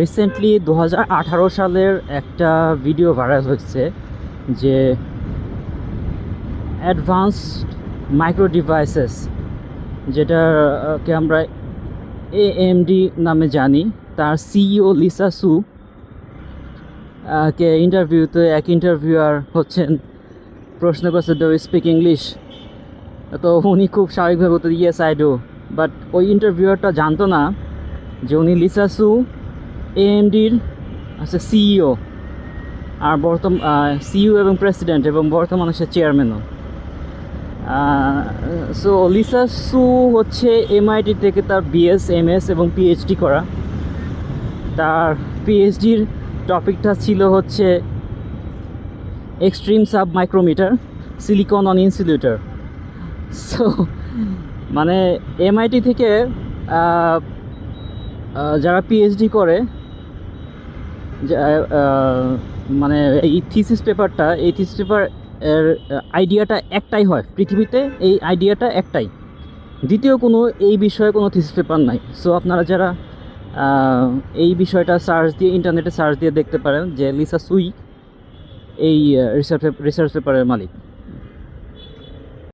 Recently 2018 সালের একটা video viral হচ্ছে যে অ্যাডভান্সড মাইক্রো ডিভাইসেস, যেটাকে আমরা এএমডি নামে জানি, তার সিইও লিসা সু কে ইন্টারভিউতে এক ইন্টারভিউয়ার হচ্ছেন প্রশ্ন করছে, ডু ইউ স্পিক ইংলিশ? তো উনি খুব স্বাভাবিকভাবে উত্তর ইয়েস আই ডু। বাট ওই ইন্টারভিউয়ারটা জানতো না যে উনি লিসা সু এএমডির আচ্ছা সিইও, আর সিইও এবং প্রেসিডেন্ট, এবং বর্তমানে সে চেয়ারম্যানও। সো লিসা সু হচ্ছে এমআইটি থেকে তার বিএস, এমএস এবং পিএইচডি করা। তার পিএইচডির টপিকটা ছিল হচ্ছে extreme sub micrometre silicon on insulator. So মানে এমআইটি থেকে যারা পিএইচডি করে, মানে এই থিসিস পেপারটা, এই থিসিস পেপার এর আইডিয়াটা একটাই হয় পৃথিবীতে, এই আইডিয়াটা একটাই, দ্বিতীয় কোনো এই বিষয়ে কোনো থিসিস পেপার নাই। সো আপনারা যারা এই বিষয়টা ইন্টারনেটে সার্চ দিয়ে দেখতে পারেন যে লিসা সুই এই রিসার্চ পেপারের মালিক।